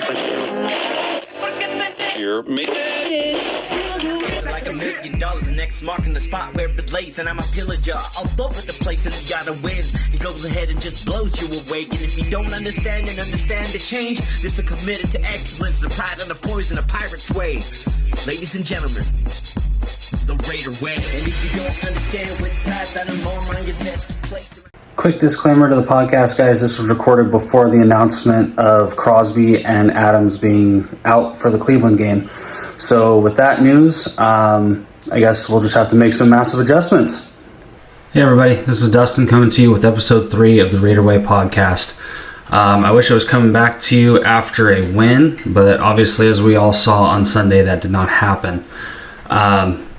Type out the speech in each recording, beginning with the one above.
You're like $1 million, the next mark in the spot where it lays, and I'm a pillager all over the place, and you gotta win. He goes ahead and just blows you away, and if you don't understand the change, this is committed to excellence, the pride and the poison, a pirate's way. Ladies and gentlemen, the Raider way. And if you don't understand which side that I'm on your left place. Quick disclaimer to the podcast, guys. This was recorded before the announcement of Crosby and Adams being out for the Cleveland game. So with that news, I guess we'll just have to make some massive adjustments. Hey everybody, this is Dustin coming to you with episode 3 of the Raider Way podcast. I wish I was coming back to you after a win, but obviously as we all saw on Sunday, that did not happen.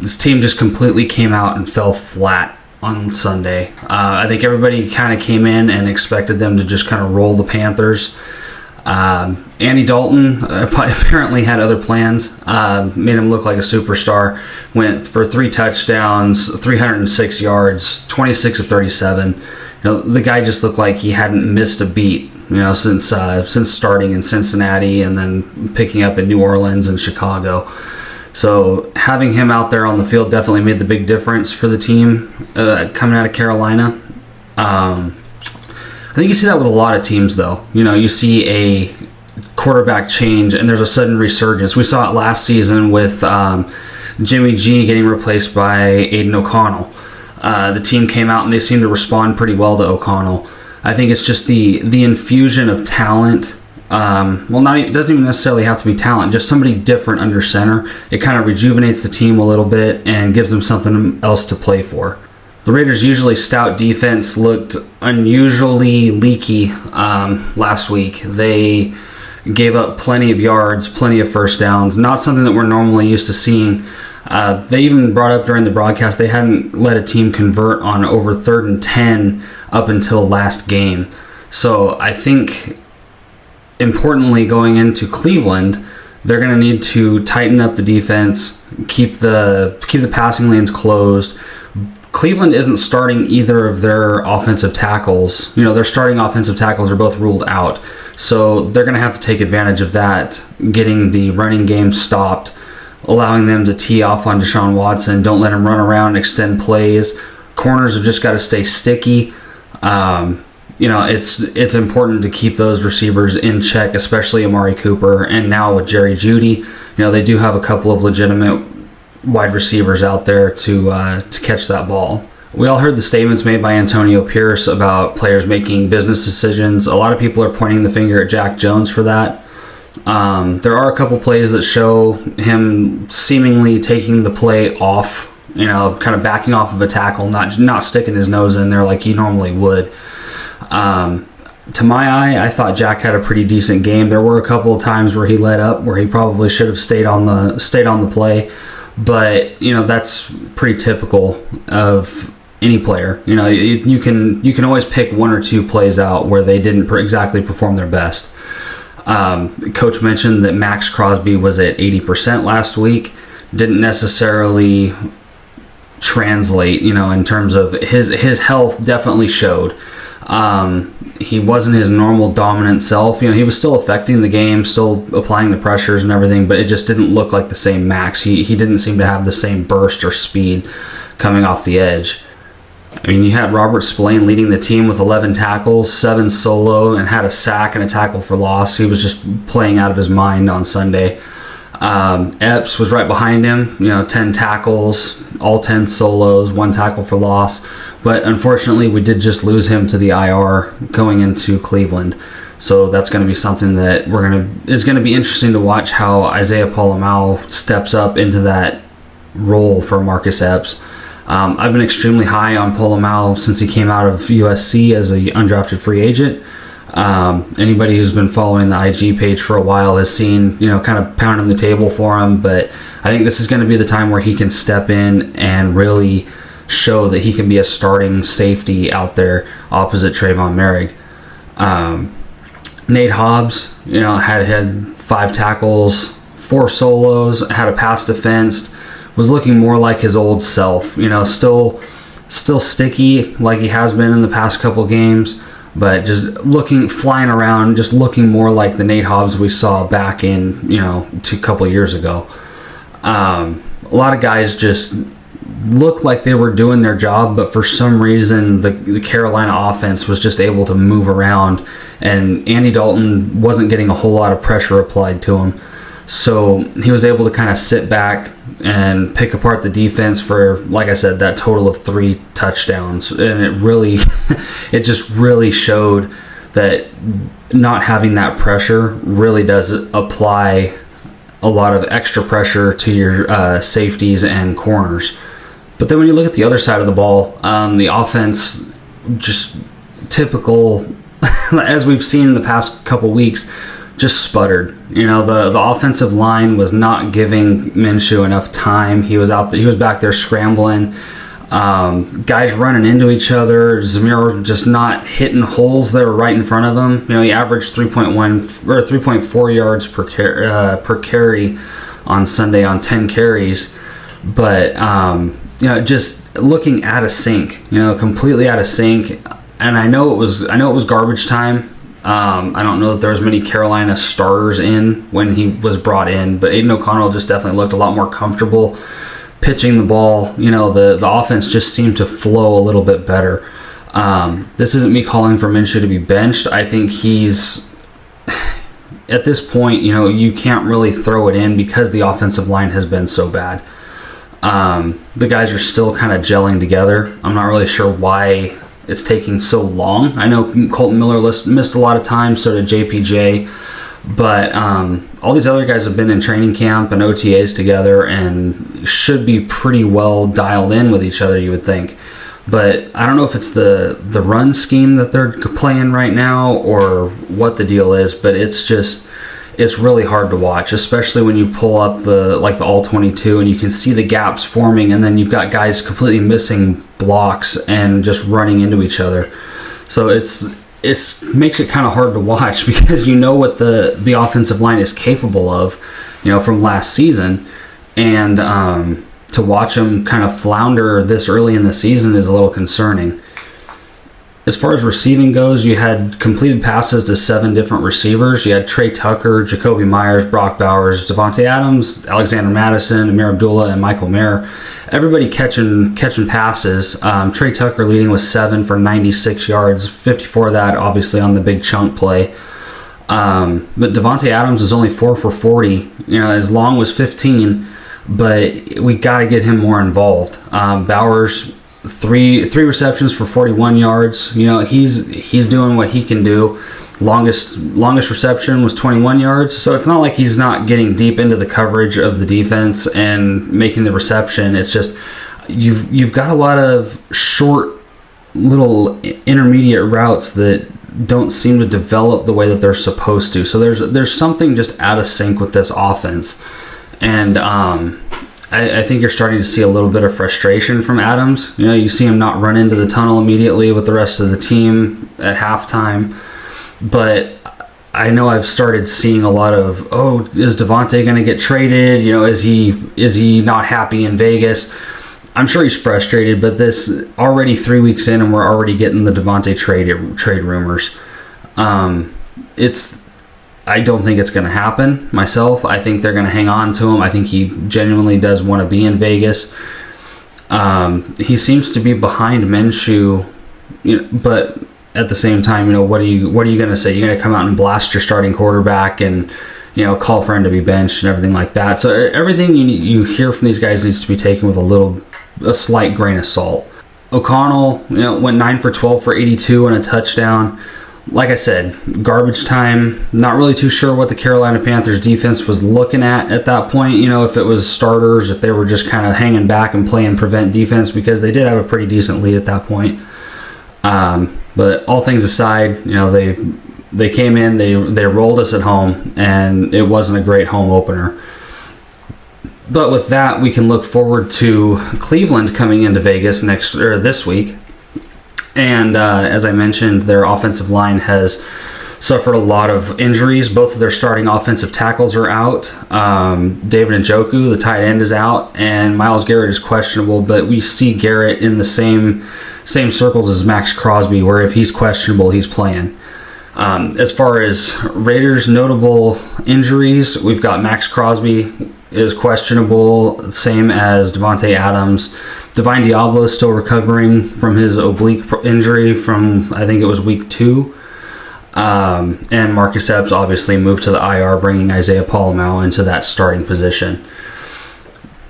This team just completely came out and fell flat on Sunday. I think everybody kind of came in and expected them to just kind of roll the Panthers. Andy Dalton apparently had other plans, made him look like a superstar, went for 3 touchdowns, 306 yards, 26 of 37. You know, the guy just looked like he hadn't missed a beat, you know, since starting in Cincinnati and then picking up in New Orleans and Chicago. So having him out there on the field definitely made the big difference for the team coming out of Carolina. I think you see that with a lot of teams, though. You know, you see a quarterback change and there's a sudden resurgence. We saw it last season with Jimmy G getting replaced by Aiden O'Connell. The team came out and they seemed to respond pretty well to O'Connell. I think it's just the infusion of talent. It doesn't even necessarily have to be talent, just somebody different under center. It kind of rejuvenates the team a little bit and gives them something else to play for. The Raiders' usually stout defense looked unusually leaky last week. They gave up plenty of yards, plenty of first downs, not something that we're normally used to seeing. They even brought up during the broadcast they hadn't let a team convert on over 3rd and 10 up until last game. So I think, importantly, going into Cleveland, they're going to need to tighten up the defense, keep the passing lanes closed. Cleveland isn't starting either of their offensive tackles. You know, their starting offensive tackles are both ruled out. So they're going to have to take advantage of that, getting the running game stopped, allowing them to tee off on Deshaun Watson. Don't let him run around and extend plays. Corners have just got to stay sticky. You know, it's important to keep those receivers in check, especially Amari Cooper. And now with Jerry Jeudy, you know, they do have a couple of legitimate wide receivers out there to catch that ball. We all heard the statements made by Antonio Pierce about players making business decisions. A lot of people are pointing the finger at Jack Jones for that. There are a couple plays that show him seemingly taking the play off, you know, kind of backing off of a tackle, not sticking his nose in there like he normally would. To my eye, I thought Jack had a pretty decent game. There were a couple of times where he let up, where he probably should have stayed on the play. But, you know, that's pretty typical of any player. You know, you can always pick 1 or 2 plays out where they didn't exactly perform their best. Coach mentioned that Max Crosby was at 80% last week. Didn't necessarily translate, you know, in terms of his health definitely showed. He wasn't his normal dominant self. You know, he was still affecting the game, still applying the pressures and everything, but it just didn't look like the same Max. He didn't seem to have the same burst or speed coming off the edge. I mean, you had Robert Spillane leading the team with 11 tackles, 7 solo, and had a sack and a tackle for loss. He was just playing out of his mind on Sunday. Epps was right behind him, you know, 10 tackles, all 10 solos, 1 tackle for loss. But unfortunately, we did just lose him to the IR going into Cleveland. So that's going to be something that is going to be interesting to watch how Isaiah Pola-Mao steps up into that role for Marcus Epps. I've been extremely high on Pola-Mao since he came out of USC as an undrafted free agent. Anybody who's been following the IG page for a while has seen, you know, kind of pounding the table for him. But I think this is going to be the time where he can step in and really show that he can be a starting safety out there opposite Trayvon Merrick. Nate Hobbs, you know, had 5 tackles, 4 solos, had a pass defense, was looking more like his old self. You know, still sticky like he has been in the past couple games, but just flying around, just looking more like the Nate Hobbs we saw back in, a couple of years ago. A lot of guys just looked like they were doing their job, but for some reason the Carolina offense was just able to move around, and Andy Dalton wasn't getting a whole lot of pressure applied to him. So he was able to kind of sit back and pick apart the defense for, like I said, that total of 3 touchdowns. And it just really showed that not having that pressure really does apply a lot of extra pressure to your safeties and corners. But then when you look at the other side of the ball, the offense, just typical, as we've seen the past couple weeks, just sputtered. The offensive line was not giving Minshew enough time. He was out there, he was back there scrambling. Guys running into each other. Zamir just not hitting holes that were right in front of him. He averaged 3.1 or 3.4 yards per carry on Sunday on 10 carries. But just looking out of sync. Completely out of sync. And I know it was garbage time. I don't know that there was many Carolina starters in when he was brought in, but Aiden O'Connell just definitely looked a lot more comfortable pitching the ball. The offense just seemed to flow a little bit better. This isn't me calling for Minshew to be benched. I think he's, at this point, you can't really throw it in because the offensive line has been so bad. The guys are still kind of gelling together. I'm not really sure why it's taking so long. I know Colton Miller missed a lot of time, so did JPJ. But all these other guys have been in training camp and OTAs together and should be pretty well dialed in with each other, you would think. But I don't know if it's the run scheme that they're playing right now or what the deal is, but it's really hard to watch, especially when you pull up the all-22 and you can see the gaps forming, and then you've got guys completely missing blocks and just running into each other. So it makes it kind of hard to watch because what the offensive line is capable of, from last season, and to watch them kind of flounder this early in the season is a little concerning. As far as receiving goes, you had completed passes to 7 different receivers. You had Trey Tucker, Jacoby Myers, Brock Bowers, Devontae Adams, Alexander Madison, Amir Abdullah, and Michael Mayer. Everybody catching passes. Trey Tucker leading with 7 for 96 yards, 54 of that obviously on the big chunk play. But Devontae Adams is only 4 for 40. His long was 15, but we got to get him more involved. Bowers, three receptions for 41 yards. He's doing what he can do. Longest reception was 21 yards. So it's not like he's not getting deep into the coverage of the defense and making the reception. It's just you've got a lot of short little intermediate routes that don't seem to develop the way that they're supposed to. So there's something just out of sync with this offense. And I think you're starting to see a little bit of frustration from Adams. You see him not run into the tunnel immediately with the rest of the team at halftime. But I know I've started seeing a lot of, is Devontae going to get traded? Is he not happy in Vegas? I'm sure he's frustrated, but this already 3 weeks in and we're already getting the Devontae trade rumors. I don't think it's going to happen myself. I think they're going to hang on to him. I think he genuinely does want to be in Vegas. He seems to be behind Minshew, but at the same time, what are you going to say? You're going to come out and blast your starting quarterback and call for him to be benched and everything like that. So everything you hear from these guys needs to be taken with a slight grain of salt. O'Connell, went 9 for 12 for 82 and a touchdown. Like I said, garbage time. Not really too sure what the Carolina Panthers defense was looking at that point. If it was starters, if they were just kind of hanging back and playing prevent defense, because they did have a pretty decent lead at that point. But all things aside, they came in, they rolled us at home, and it wasn't a great home opener. But with that, we can look forward to Cleveland coming into Vegas this week. And as I mentioned, their offensive line has suffered a lot of injuries. Both of their starting offensive tackles are out. David Njoku, the tight end, is out, and Myles Garrett is questionable. But we see Garrett in the same circles as Max Crosby, where if he's questionable, he's playing. As far as Raiders' notable injuries, we've got Max Crosby is questionable, same as Devontae Adams. Divine Diablo is still recovering from his oblique injury from, I think it was week 2. And Marcus Epps obviously moved to the IR, bringing Isaiah Polamau into that starting position.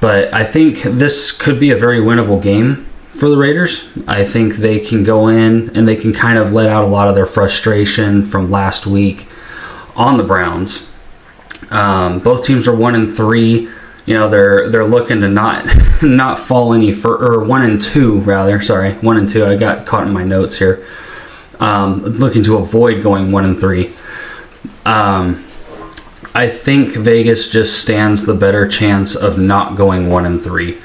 But I think this could be a very winnable game for the Raiders. I think they can go in and they can kind of let out a lot of their frustration from last week on the Browns. Both teams are 1-3. They're looking to not fall any or 1-2 rather. Sorry, 1-2. I got caught in my notes here. Looking to avoid going 1-3. I think Vegas just stands the better chance of not going 1-3.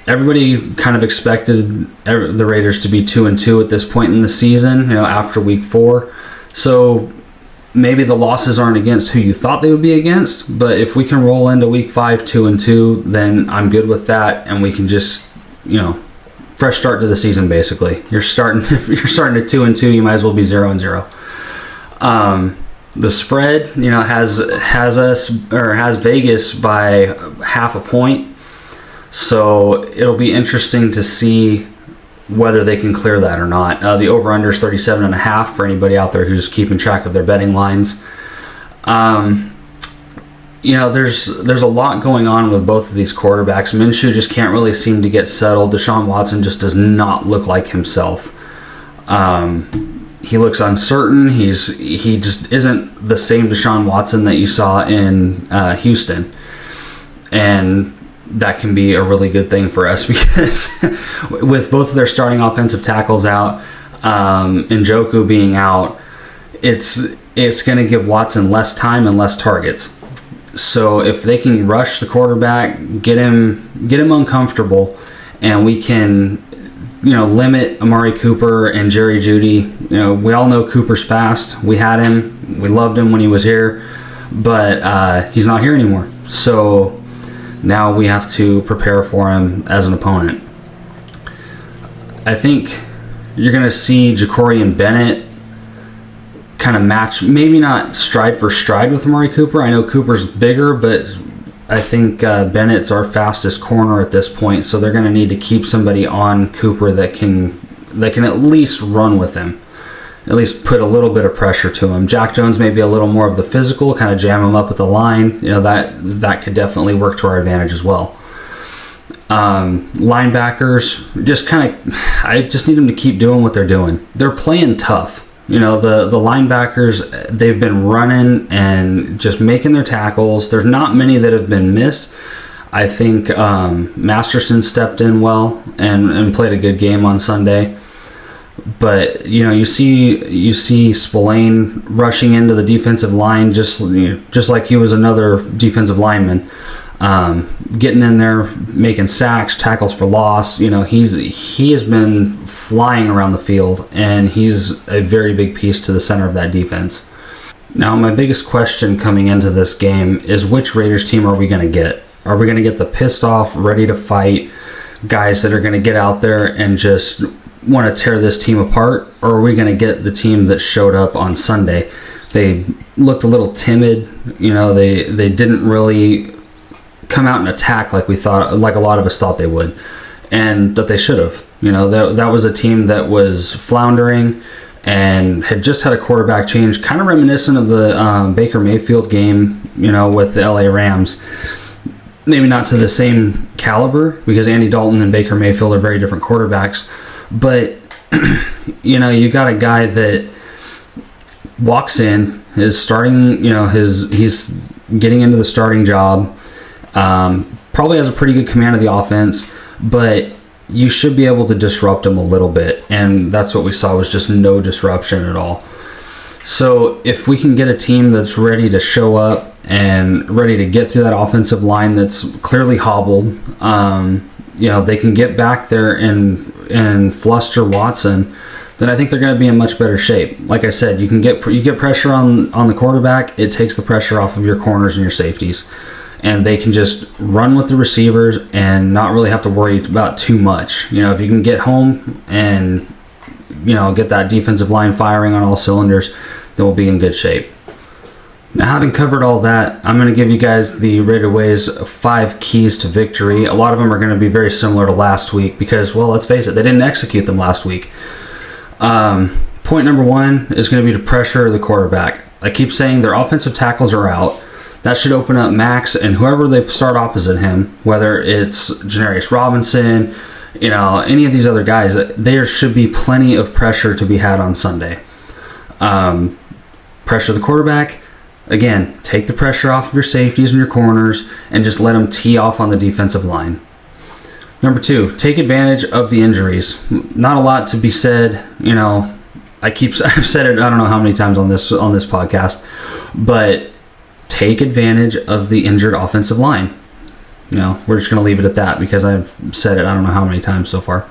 Everybody kind of expected the Raiders to be 2-2 at this point in the season, after week 4. So maybe the losses aren't against who you thought they would be against, but if we can roll into week 5 2-2, then I'm good with that, and we can just, fresh start to the season. Basically, if you're starting at 2-2, you might as well be 0-0. The spread, has Vegas by half a point. So it'll be interesting to see whether they can clear that or not. The over-under is 37.5 for anybody out there who's keeping track of their betting lines. There's a lot going on with both of these quarterbacks. Minshew just can't really seem to get settled. Deshaun Watson just does not look like himself. He looks uncertain. He just isn't the same Deshaun Watson that you saw in Houston. And that can be a really good thing for us because with both of their starting offensive tackles out, Njoku being out, it's going to give Watson less time and less targets. So if they can rush the quarterback, get him uncomfortable, and we can, limit Amari Cooper and Jerry Jeudy. We all know Cooper's fast. We had him. We loved him when he was here, but he's not here anymore. So now we have to prepare for him as an opponent. I think you're going to see Ja'Cory and Bennett kind of match, maybe not stride for stride with Amari Cooper. I know Cooper's bigger, but I think Bennett's our fastest corner at this point, so they're going to need to keep somebody on Cooper that can at least run with him, at least put a little bit of pressure to him. Jack Jones may be a little more of the physical, kind of jam him up at the line. That could definitely work to our advantage as well. Linebackers, I just need them to keep doing what they're doing. They're playing tough. The linebackers, they've been running and just making their tackles. There's not many that have been missed. I think Masterson stepped in well and played a good game on Sunday. But you see Spillane rushing into the defensive line just like he was another defensive lineman, getting in there, making sacks, tackles for loss. He has been flying around the field, and he's a very big piece to the center of that defense. Now, my biggest question coming into this game is which Raiders team are we going to get? Are we going to get the pissed off, ready to fight guys that are going to get out there and just want to tear this team apart, or are we going to get the team that showed up on Sunday? They looked a little timid. They didn't really come out and attack like we thought, like a lot of us thought they would, and that they should have. That was a team that was floundering and had just had a quarterback change, kind of reminiscent of the Baker Mayfield game, with the LA Rams. Maybe not to the same caliber because Andy Dalton and Baker Mayfield are very different quarterbacks, but you got a guy that walks in, is starting, he's getting into the starting job, probably has a pretty good command of the offense, but you should be able to disrupt him a little bit, and that's what we saw, was just no disruption at all. So if we can get a team that's ready to show up and ready to get through that offensive line that's clearly hobbled, they can get back there and fluster Watson, then I think they're going to be in much better shape. Like I said, you get pressure on the quarterback, it takes the pressure off of your corners and your safeties, and they can just run with the receivers and not really have to worry about too much. If you can get home and get that defensive line firing on all cylinders, then we'll be in good shape. Now, having covered all that, I'm going to give you guys the Raider Way's 5 keys to victory. A lot of them are going to be very similar to last week because, well, let's face it, they didn't execute them last week. Point number 1 is going to be to pressure the quarterback. I keep saying their offensive tackles are out. That should open up Max and whoever they start opposite him, whether it's Janarius Robinson, any of these other guys. There should be plenty of pressure to be had on Sunday. Pressure the quarterback. Again, take the pressure off of your safeties and your corners and just let them tee off on the defensive line. Number 2, take advantage of the injuries. Not a lot to be said. I've said it I don't know how many times on this podcast, but take advantage of the injured offensive line. We're just going to leave it at that because I've said it I don't know how many times so far.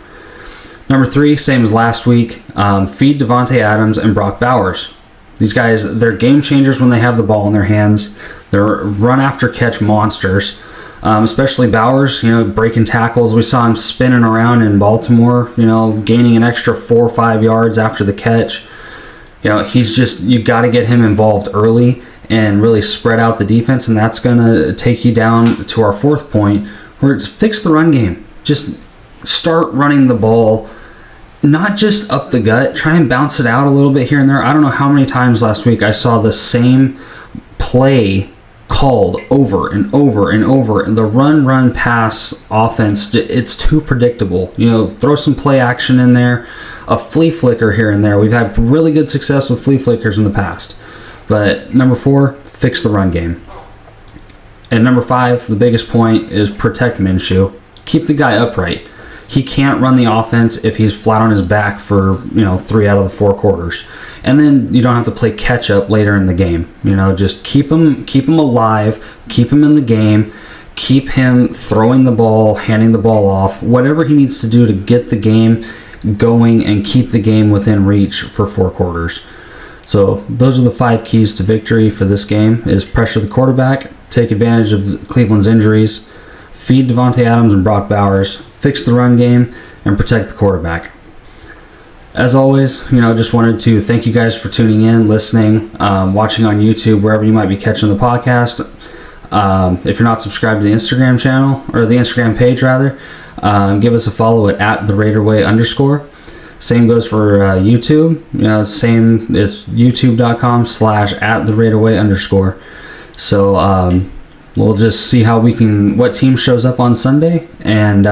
Number 3, same as last week, feed Devontae Adams and Brock Bowers. These guys, they're game changers when they have the ball in their hands. They're run after catch monsters, especially Bowers, breaking tackles. We saw him spinning around in Baltimore, gaining an extra 4 or 5 yards after the catch. You got to get him involved early and really spread out the defense, and that's going to take you down to our 4th point, where it's fix the run game. Just start running the ball. Not just up the gut, try and bounce it out a little bit here and there. I don't know how many times last week I saw the same play called over and over and over. And the run, pass offense, it's too predictable. Throw some play action in there, a flea flicker here and there. We've had really good success with flea flickers in the past. But number 4, fix the run game. And number 5, the biggest point is protect Minshew. Keep the guy upright. He can't run the offense if he's flat on his back for 3 out of the 4 quarters, and then you don't have to play catch up later in the game. Just keep him alive, keep him in the game, keep him throwing the ball, handing the ball off, whatever he needs to do to get the game going and keep the game within reach for 4 quarters. So those are the 5 keys to victory for this game: is pressure the quarterback, take advantage of Cleveland's injuries, feed Devontae Adams and Brock Bowers, fix the run game, and protect the quarterback. As always, just wanted to thank you guys for tuning in, listening, watching on YouTube, wherever you might be catching the podcast. If you're not subscribed to the Instagram channel, or the Instagram page rather, give us a follow at @theraiderway_. Same goes for YouTube. Same, it's youtube.com/@theraiderway_. So we'll just see what team shows up on Sunday, and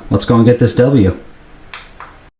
let's go and get this W.